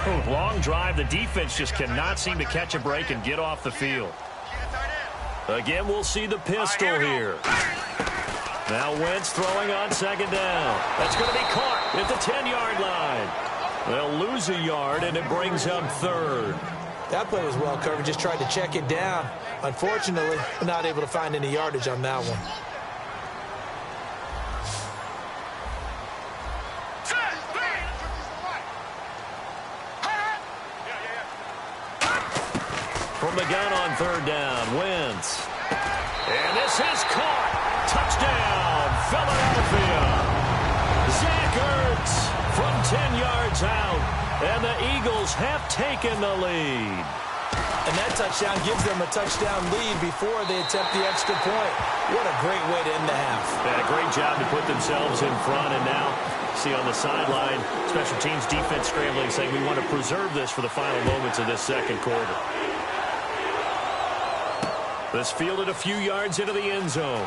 Ooh, long drive. The defense just cannot seem to catch a break and get off the field. Again, we'll see the pistol here. Now Wentz throwing on second down. That's going to be caught at the 10-yard line. They'll lose a yard, and it brings up third. That play was well covered. Just tried to check it down. Unfortunately, not able to find any yardage on that one. From the gun on third down, Wentz. And this is caught. Touchdown, Philadelphia. Zach Ertz from 10 yards out. And the Eagles have taken the lead. And that touchdown gives them a touchdown lead before they attempt the extra point. What a great way to end the half. Had a great job to put themselves in front. And now, see on the sideline, special teams defense scrambling, saying we want to preserve this for the final moments of this second quarter. This fielded a few yards into the end zone.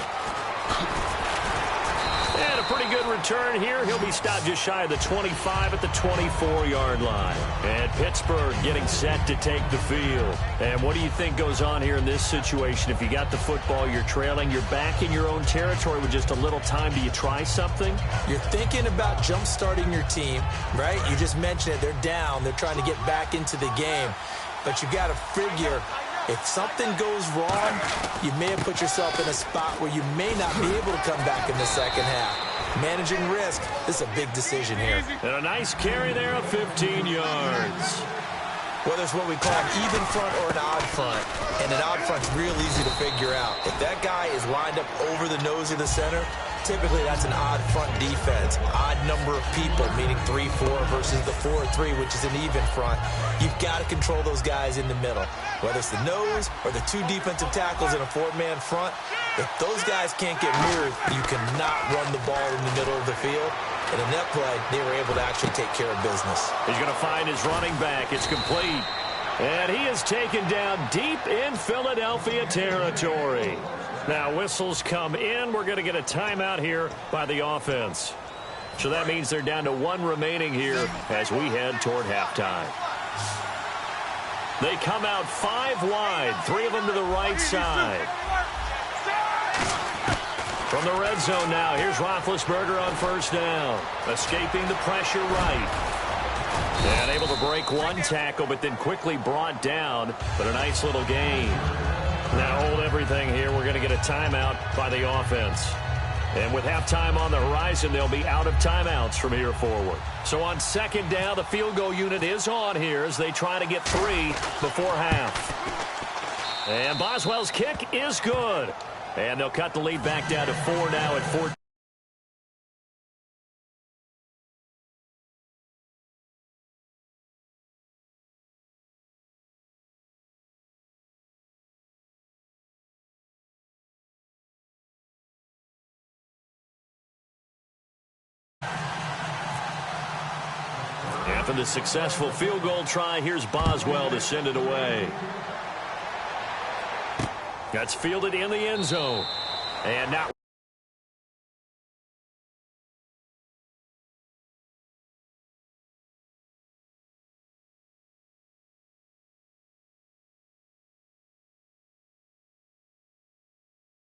And a pretty good return here. He'll be stopped just shy of the 25 at the 24-yard line. And Pittsburgh getting set to take the field. And what do you think goes on here in this situation? If you got the football, you're trailing, you're back in your own territory with just a little time. Do you try something? You're thinking about jump-starting your team, right? You just mentioned it. They're down. They're trying to get back into the game. But you got to figure, if something goes wrong, you may have put yourself in a spot where you may not be able to come back in the second half. Managing risk, this is a big decision here. And a nice carry there of 15 yards. Whether it's what we call an even front or an odd front, and an odd front's real easy to figure out. If that guy is lined up over the nose of the center, typically that's an odd front defense. Odd number of people, meaning 3-4 versus the 4-3, which is an even front. You've got to control those guys in the middle. Whether it's the nose or the two defensive tackles in a four-man front, if those guys can't get mirrored, you cannot run the ball in the middle of the field. And in that play, they were able to actually take care of business. He's going to find his running back. It's complete. And he is taken down deep in Philadelphia territory. Now, whistles come in. We're going to get a timeout here by the offense. So that means they're down to one remaining here as we head toward halftime. They come out 5 wide, 3 of them to the right side. From the red zone now, here's Roethlisberger on first down. Escaping the pressure right. And able to break one tackle, but then quickly brought down. But a nice little gain. Now hold everything here. We're going to get a timeout by the offense. And with halftime on the horizon, they'll be out of timeouts from here forward. So on second down, the field goal unit is on here as they try to get 3 before half. And Boswell's kick is good. And they'll cut the lead back down to 4 now at 14. After the successful field goal try, here's Boswell to send it away. That's fielded in the end zone. And now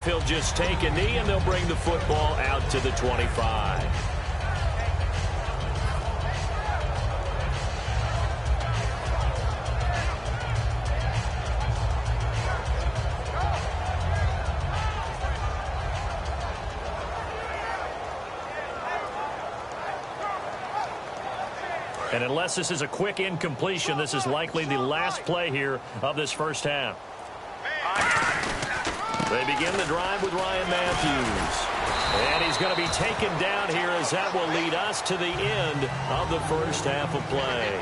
he'll just take a knee, and they'll bring the football out to the 25. And unless this is a quick incompletion, this is likely the last play here of this first half. They begin the drive with Ryan Matthews. And he's going to be taken down here as that will lead us to the end of the first half of play.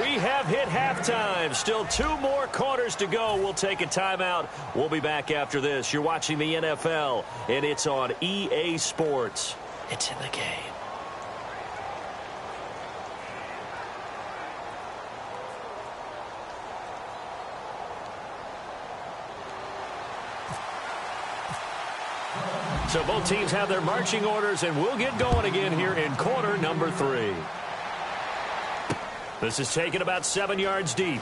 We have hit halftime. Still 2 more quarters to go. We'll take a timeout. We'll be back after this. You're watching the NFL, and it's on EA Sports. It's in the game. So both teams have their marching orders, and we'll get going again here in quarter number 3. This is taken about 7 yards deep.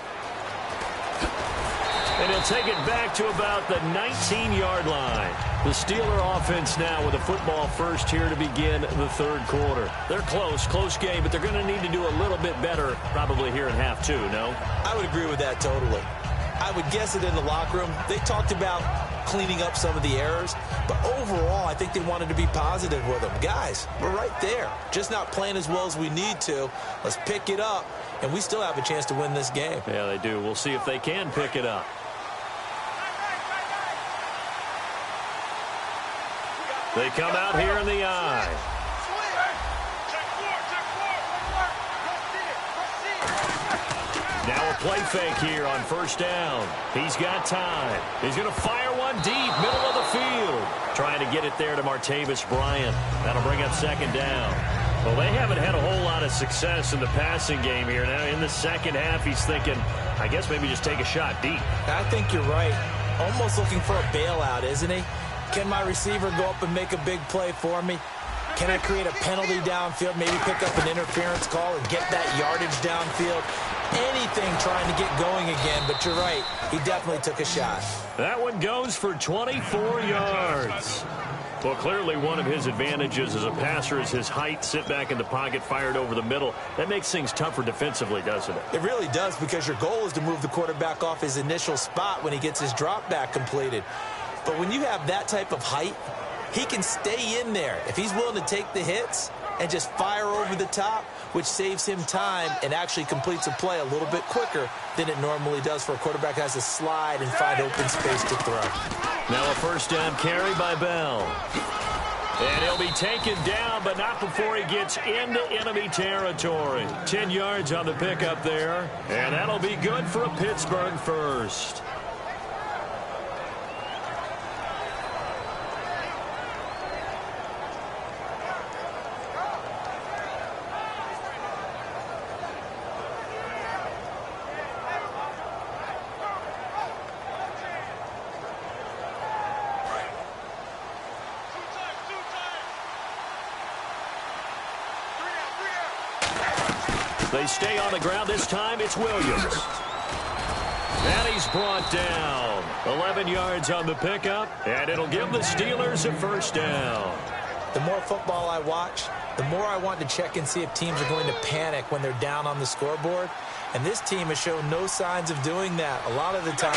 And he'll take it back to about the 19-yard line. The Steeler offense now with a football first here to begin the third quarter. They're close game, but they're going to need to do a little bit better probably here in half two, no? I would agree with that totally. I would guess that in the locker room, they talked about cleaning up some of the errors, but overall, I think they wanted to be positive with them. Guys, we're right there, just not playing as well as we need to. Let's pick it up, and we still have a chance to win this game. Yeah, they do. We'll see if they can pick it up. They come out here in the eye. Now a play fake here on first down. He's got time. He's going to fire one deep, middle of the field. Trying to get it there to Martavis Bryant. That'll bring up second down. Well, they haven't had a whole lot of success in the passing game here. Now in the second half, he's thinking, I guess maybe just take a shot deep. I think you're right. Almost looking for a bailout, isn't he? Can my receiver go up and make a big play for me? Can I create a penalty downfield, maybe pick up an interference call and get that yardage downfield? Anything trying to get going again, but you're right. He definitely took a shot. That one goes for 24 yards. Well, clearly one of his advantages as a passer is his height, sit back in the pocket, fired over the middle. That makes things tougher defensively, doesn't it? It really does, because your goal is to move the quarterback off his initial spot when he gets his drop back completed. But when you have that type of height, he can stay in there if he's willing to take the hits and just fire over the top, which saves him time and actually completes a play a little bit quicker than it normally does for a quarterback who has to slide and find open space to throw. Now a first down carry by Bell. And he'll be taken down, but not before he gets into enemy territory. 10 yards on the pickup there. And that'll be good for a Pittsburgh first. They stay on the ground. This time it's Williams. And he's brought down. 11 yards on the pickup, and it'll give the Steelers a first down. The more football I watch, the more I want to check and see if teams are going to panic when they're down on the scoreboard. And this team has shown no signs of doing that. A lot of the time,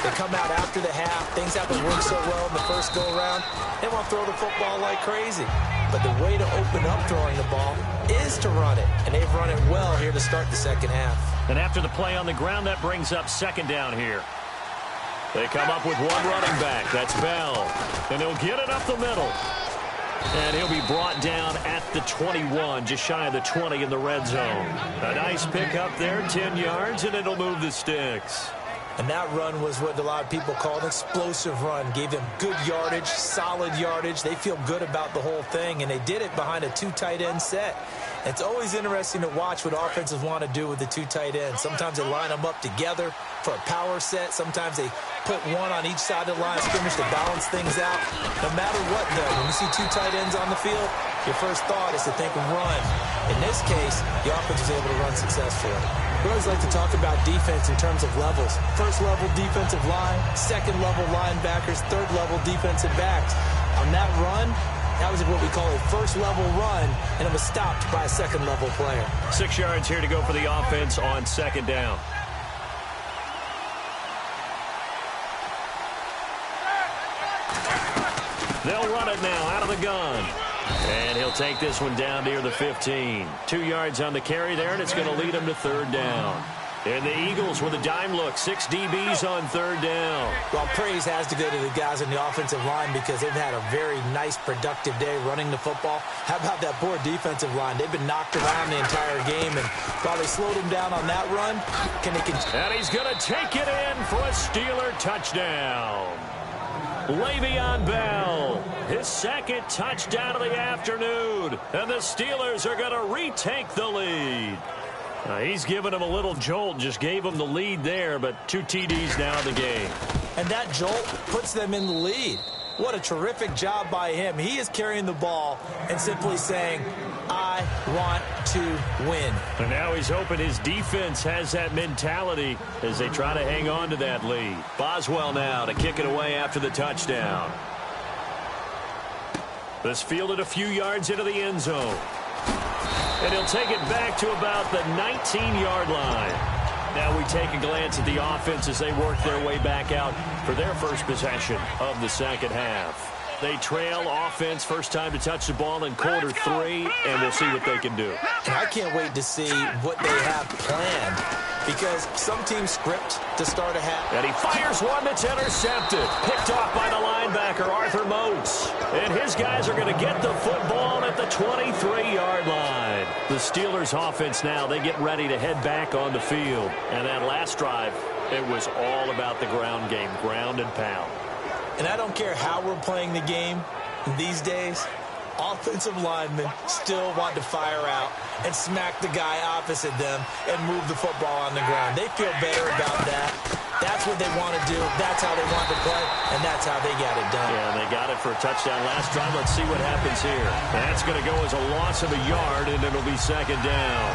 they come out after the half. Things haven't worked so well in the first go-around. They want to throw the football like crazy. But the way to open up throwing the ball is to run it. And they've run it well here to start the second half. And after the play on the ground, that brings up second down here. They come up with one running back. That's Bell. And he'll get it up the middle. And he'll be brought down at the 21, just shy of the 20 in the red zone. A nice pick up there, 10 yards, and it'll move the sticks. And that run was what a lot of people call an explosive run. Gave them good yardage, solid yardage. They feel good about the whole thing, and they did it behind a two tight end set. It's always interesting to watch what offenses want to do with the two tight ends. Sometimes they line them up together for a power set. Sometimes they put one on each side of the line of scrimmage to balance things out. No matter what, though, when you see two tight ends on the field, your first thought is to think run. In this case, the offense was able to run successfully. We always like to talk about defense in terms of levels. First level defensive line, second level linebackers, third level defensive backs. On that run, that was what we call a first level run, and it was stopped by a second level player. 6 yards here to go for the offense on second down. They'll run it now out of the gun. And he'll take this one down near the 15. 2 yards on the carry there, and it's going to lead him to third down. And the Eagles with a dime look. 6 DBs on third down. Well, praise has to go to the guys on the offensive line because they've had a very nice, productive day running the football. How about that poor defensive line? They've been knocked around the entire game, and while they slowed him down on that run, can they continue? And he's going to take it in for a Steeler touchdown. Le'Veon Bell, his second touchdown of the afternoon. And the Steelers are going to retake the lead. He's given him a little jolt, just gave him the lead there, but 2 TDs now in the game. And that jolt puts them in the lead. What a terrific job by him. He is carrying the ball and simply saying, I want to win. And now he's hoping his defense has that mentality as they try to hang on to that lead. Boswell now to kick it away after the touchdown. This fielded a few yards into the end zone. And he'll take it back to about the 19-yard line. Now we take a glance at the offense as they work their way back out for their first possession of the second half. They trail offense, first time to touch the ball in quarter 3, and we'll see what they can do. And I can't wait to see what they have planned, because some teams script to start a half. And he fires one that's intercepted. Picked off by the linebacker, Arthur Moats. And his guys are going to get the football at the 23-yard line. The Steelers' offense now, they get ready to head back on the field. And that last drive, it was all about the ground game, ground and pound. And I don't care how we're playing the game these days, offensive linemen still want to fire out and smack the guy opposite them and move the football on the ground. They feel better about that. That's what they want to do. That's how they want to play, and that's how they got it done. Yeah, they got it for a touchdown last drive. Let's see what happens here. That's going to go as a loss of a yard, and it'll be second down.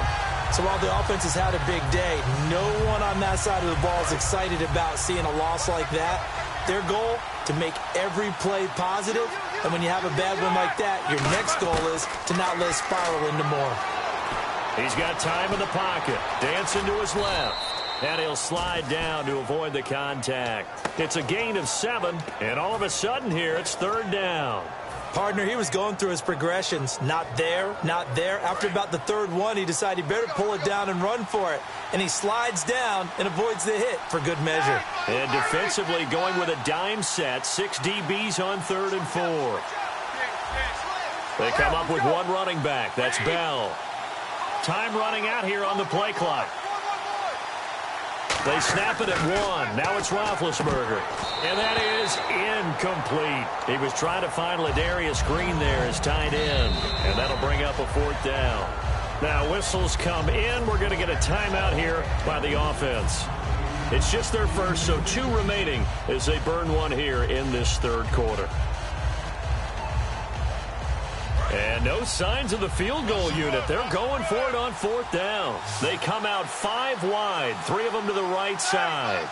So while the offense has had a big day, no one on that side of the ball is excited about seeing a loss like that. Their goal, to make every play positive, and when you have a bad one like that, your next goal is to not let it spiral into more. He's got time in the pocket, dancing to his left, and he'll slide down to avoid the contact. It's a gain of 7, and all of a sudden here, it's third down. Partner, he was going through his progressions. Not there, not there. After about the third one, he decided he better pull it down and run for it. And he slides down and avoids the hit for good measure. And defensively going with a dime set. 6 DBs on 3rd and 4. They come up with one running back. That's Bell. Time running out here on the play clock. They snap it at 1. Now it's Roethlisberger. And that is incomplete. He was trying to find Ladarius Green there as tight end. And that'll bring up a 4th down. Now whistles come in. We're going to get a timeout here by the offense. It's just their first, so 2 remaining as they burn one here in this third quarter. And no signs of the field goal unit. They're going for it on 4th down. They come out 5 wide, 3 of them to the right side.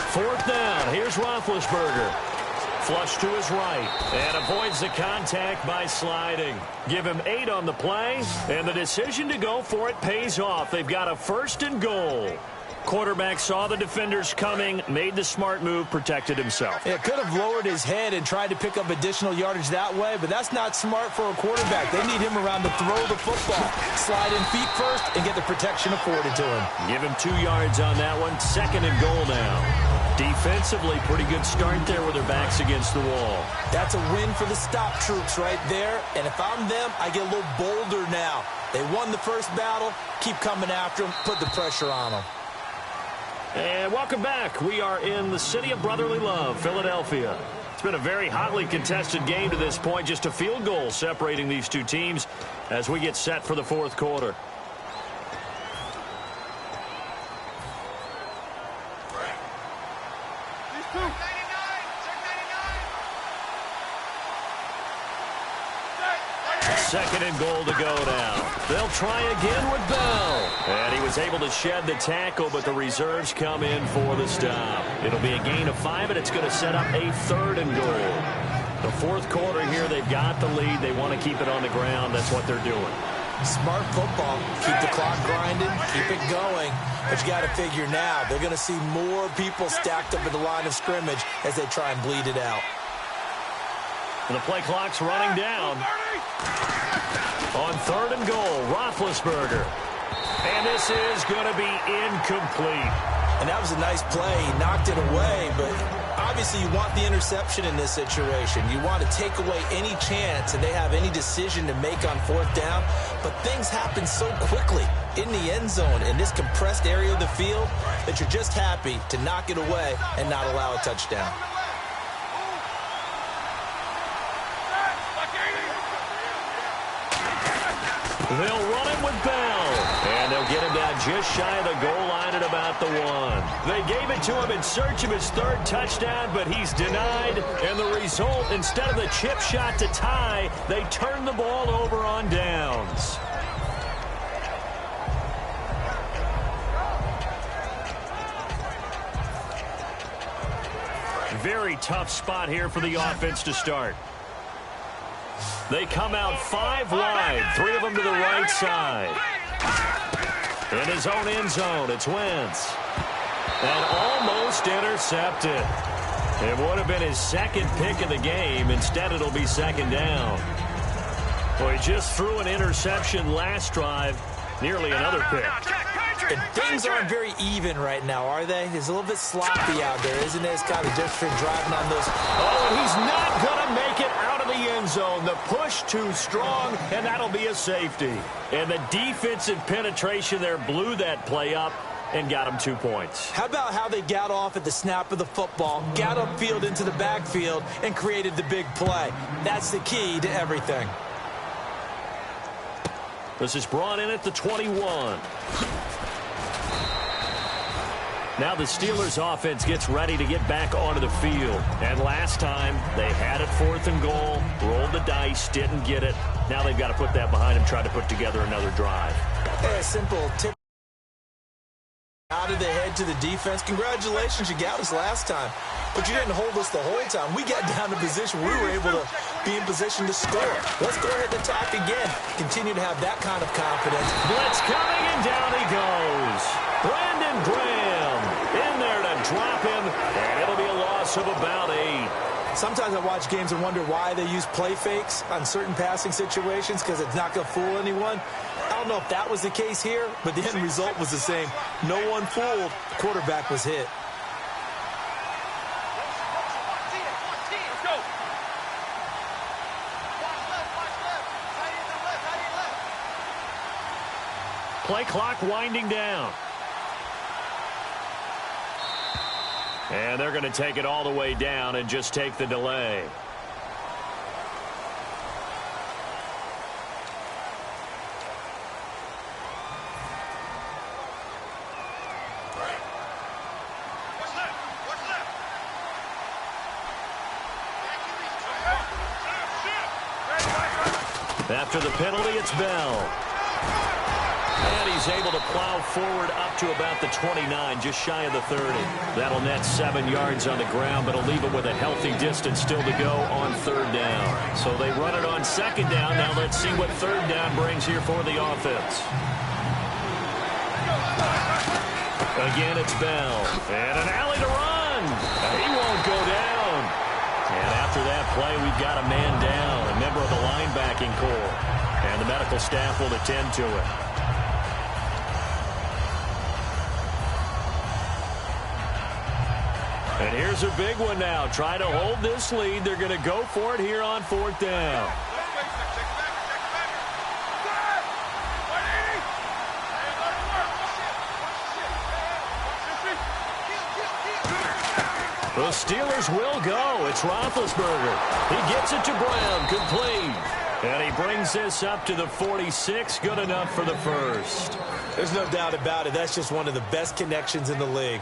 Fourth down. Here's Roethlisberger. Flush to his right and avoids the contact by sliding. Give him 8 on the play, and the decision to go for it pays off. They've got a 1st and goal. Quarterback saw the defenders coming, made the smart move, protected himself. It could have lowered his head and tried to pick up additional yardage that way, but that's not smart for a quarterback. They need him around to throw the football. Slide in feet first and get the protection afforded to him. Give him 2 yards on that one. 2nd and goal now. Defensively, pretty good start there with their backs against the wall. That's a win for the stop troops right there. And if I'm them, I get a little bolder now. They won the first battle. Keep coming after them. Put the pressure on them. And welcome back. We are in the city of brotherly love, Philadelphia. It's been a very hotly contested game to this point. Just a field goal separating these 2 teams as we get set for the 4th quarter. Second and goal to go now. They'll try again with Bell. And he was able to shed the tackle, but the reserves come in for the stop. It'll be a gain of 5, and it's going to set up a 3rd and goal. The 4th quarter here, they've got the lead. They want to keep it on the ground. That's what they're doing. Smart football. Keep the clock grinding. Keep it going. But you got to figure now, they're going to see more people stacked up at the line of scrimmage as they try and bleed it out. And the play clock's running down. On 3rd and goal, Roethlisberger. And this is going to be incomplete. And that was a nice play. He knocked it away, but obviously you want the interception in this situation. You want to take away any chance that they have any decision to make on 4th down. But things happen so quickly in the end zone in this compressed area of the field that you're just happy to knock it away and not allow a touchdown. They'll run it with Bell. And they'll get him down just shy of the goal line at about the 1. They gave it to him in search of his third touchdown, but he's denied. And the result, instead of the chip shot to tie, they turned the ball over on downs. Very tough spot here for the offense to start. They come out 5 wide, 3 of them to the right side. In his own end zone, it's Wentz. And almost intercepted. It would have been his second pick of the game. Instead, it'll be second down. Well, he just threw an interception last drive. Nearly another pick. And things aren't very even right now, are they? It's a little bit sloppy out there, isn't it? It's kind of different driving on those. Oh, and he's not going to make it out of the end zone. The push too strong, and that'll be a safety. And the defensive penetration there blew that play up and got him 2 points. How about how they got off at the snap of the football, got upfield into the backfield, and created the big play? That's the key to everything. This is brought in at the 21. Now the Steelers offense gets ready to get back onto the field. And last time, they had it 4th and goal, rolled the dice, didn't get it. Now they've got to put that behind them, try to put together another drive. Hey, a simple tip out of the head to the defense. Congratulations, you got us last time. But you didn't hold us the whole time. We got down to position. We were able to be in position to score. Let's go ahead and attack again. Continue to have that kind of confidence. Blitz coming, and down he goes. Brandon Graham in there to drop him, and it'll be a loss of about 8. Sometimes I watch games and wonder why they use play fakes on certain passing situations, because it's not going to fool anyone. I don't know if that was the case here, but the end result was the same. No one fooled. The quarterback was hit. Play clock winding down. And they're going to take it all the way down and just take the delay. After the penalty, it's Bell. And he's able to plow forward up to about the 29, just shy of the 30. That'll net 7 yards on the ground, but it'll leave it with a healthy distance still to go on 3rd down. So they run it on 2nd down. Now let's see what 3rd down brings here for the offense. Again, it's Bell. And an alley to run. He won't go down. And after that play, we've got a man down, a member of the linebacking corps. And the medical staff will attend to it. And here's a big one now. Try to hold this lead. They're going to go for it here on 4th down. The Steelers will go. It's Roethlisberger. He gets it to Brown, complete. And he brings this up to the 46, good enough for the first. There's no doubt about it. That's just one of the best connections in the league.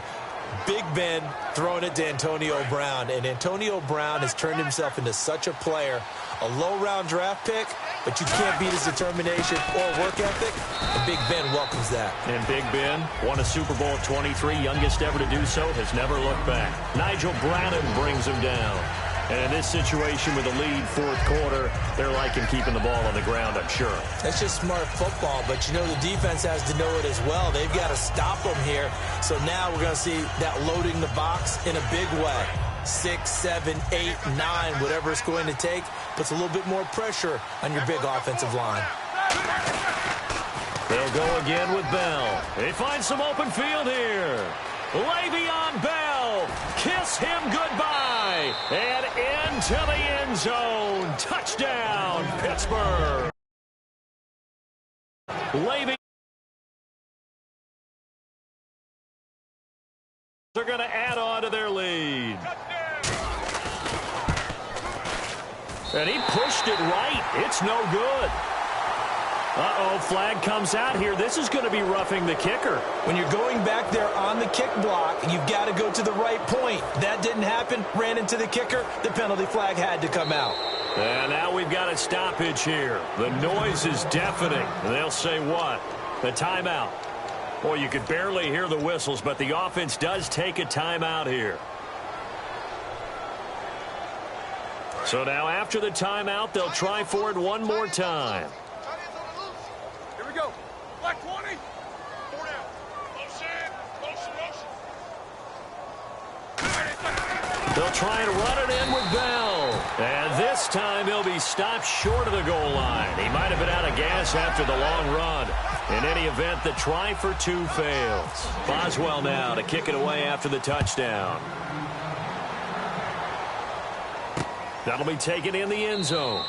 Big Ben throwing it to Antonio Brown, and Antonio Brown has turned himself into such a player. A low-round draft pick, but you can't beat his determination or work ethic, and Big Ben welcomes that. And Big Ben won a Super Bowl at 23, youngest ever to do so, has never looked back. Nigel Bradham brings him down. And in this situation with the lead 4th quarter, they're liking keeping the ball on the ground, I'm sure. That's just smart football, but you know the defense has to know it as well. They've got to stop them here. So now we're going to see that loading the box in a big way. 6, 7, 8, 9, whatever it's going to take, puts a little bit more pressure on your big offensive line. They'll go again with Bell. They find some open field here. Le'Veon Bell, kiss him goodbye, and into the end zone. Touchdown, Pittsburgh. Le'Veon. They're going to add on to their lead. And he pushed it right. It's no good. Uh-oh, flag comes out here. This is going to be roughing the kicker. When you're going back there on the kick block, you've got to go to the right point. That didn't happen. Ran into the kicker. The penalty flag had to come out. And now we've got a stoppage here. The noise is deafening. They'll say what? A timeout. Boy, you could barely hear the whistles, but the offense does take a timeout here. So now after the timeout, they'll try for it one more time. Here we go. Black 20. 4 down. Motion. They'll try and run it in with Bell. And this time he'll be stopped short of the goal line. He might have been out of gas after the long run. In any event, the try for 2 fails. Boswell now to kick it away after the touchdown. That'll be taken in the end zone.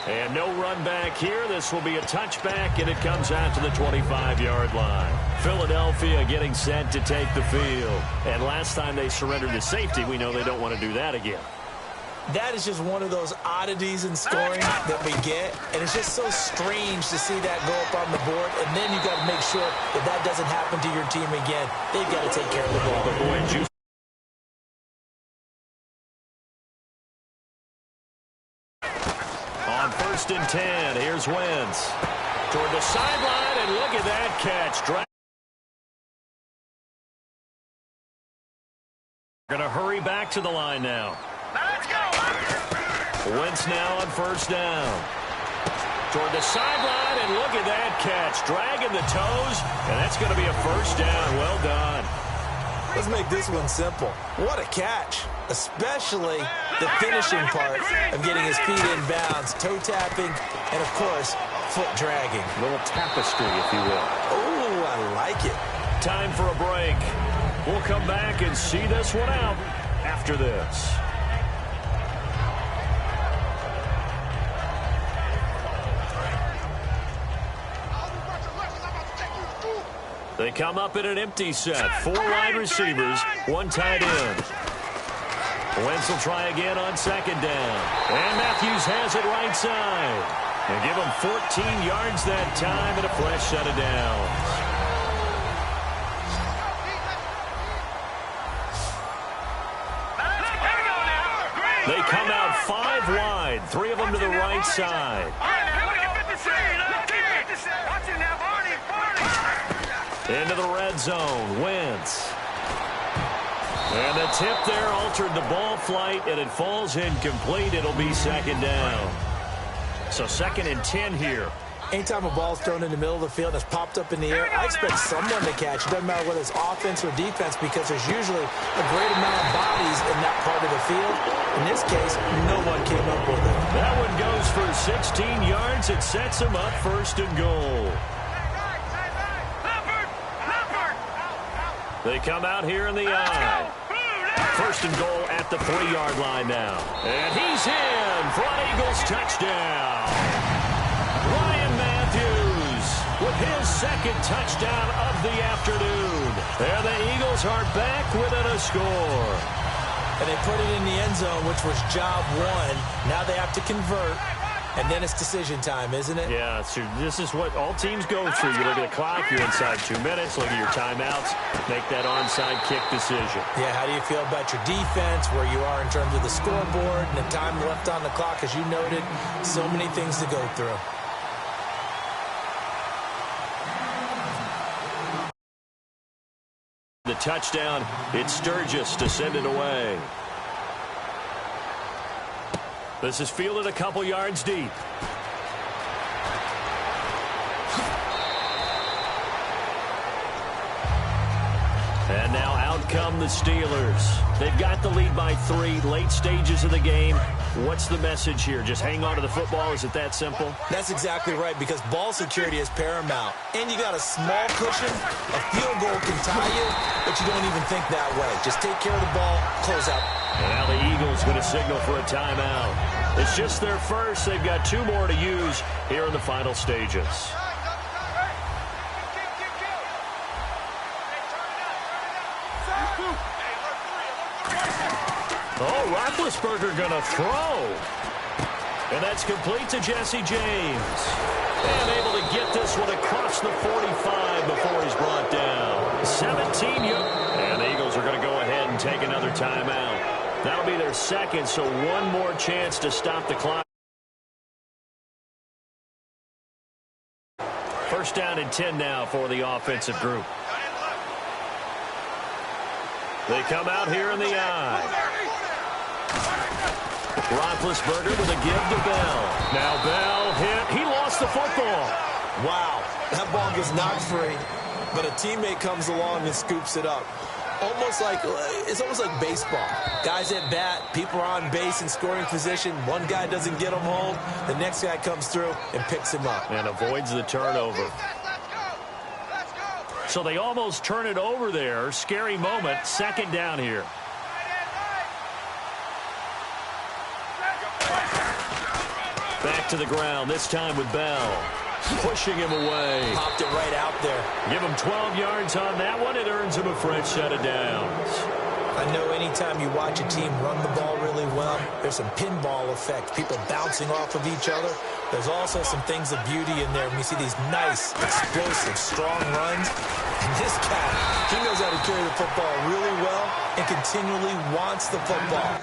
And no run back here. This will be a touchback, and it comes out to the 25-yard line. Philadelphia getting set to take the field. And last time they surrendered to safety, we know they don't want to do that again. That is just one of those oddities in scoring that we get. And it's just so strange to see that go up on the board. And then you got to make sure that that doesn't happen to your team again. They've got to take care of the ball. But boy, juice. On 1st and 10, here's Wentz. Toward the sideline, and look at that catch. Going to hurry back to the line now. Let's go. Wentz now on 1st down. Toward the sideline, and look at that catch. Dragging the toes, and that's going to be a 1st down. Well done. Let's make this one simple. What a catch, especially the finishing part of getting his feet in bounds, toe tapping, and, of course, foot dragging. A little tapestry, if you will. Oh, I like it. Time for a break. We'll come back and see this one out after this. They come up in an empty set. 4 wide receivers, 1 tight end. Wentz will try again on 2nd down. And Matthews has it right side. And give him 14 yards that time and a fresh set of downs. They come out 5 wide, 3 of them to the right side. Into the red zone, Wentz. And the tip there altered the ball flight, and it falls incomplete. It'll be 2nd down. So 2nd and 10 here. Anytime a ball's thrown in the middle of the field and it's popped up in the air, I expect someone to catch. It doesn't matter whether it's offense or defense, because there's usually a great amount of bodies in that part of the field. In this case, no one came up with it. That one goes for 16 yards. It sets him up 1st and goal. They come out here in the eye. 1st and goal at the 3-yard line now. And he's in for an Eagles touchdown. Ryan Matthews with his 2nd touchdown of the afternoon. And the Eagles are back within a score. And they put it in the end zone, which was job 1. Now they have to convert. And then it's decision time, isn't it? Yeah, so this is what all teams go through. You look at the clock, you're inside 2 minutes, look at your timeouts, make that onside kick decision. Yeah, how do you feel about your defense, where you are in terms of the scoreboard, and the time left on the clock, as you noted? So many things to go through. The touchdown, it's Sturgis to send it away. This is fielded a couple yards deep. And now out come the Steelers. They've got the lead by 3, late stages of the game. What's the message here? Just hang on to the football? Is it that simple? That's exactly right, because ball security is paramount. And you got a small cushion. A field goal can tie you, but you don't even think that way. Just take care of the ball, close out. And now the Eagles going to signal for a timeout. It's just their first. They've got 2 more to use here in the final stages. Oh, Roethlisberger going to throw. And that's complete to Jesse James. And able to get this one across the 45 before he's brought down. 17 yards. And the Eagles are going to go ahead and take another timeout. That'll be their second, so one more chance to stop the clock. First down and 10 now for the offensive group. They come out here in the eye. Roethlisberger with a give to Bell. Now Bell hit. He lost the football. Wow, that ball gets knocked free, but a teammate comes along and scoops it up. It's almost like baseball. Guys at bat, people are on base in scoring position. One guy doesn't get him home. The next guy comes through and picks him up. And avoids the turnover. So they almost turn it over there. Scary moment. Second down here. Back to the ground, this time with Bell. Pushing him away. Popped it right out there. Give him 12 yards on that one. It earns him a fresh set of downs. I know anytime you watch a team run the ball really well, there's some pinball effect, people bouncing off of each other. There's also some things of beauty in there when you see these nice, explosive, strong runs. And this guy, he knows how to carry the football really well and continually wants the football.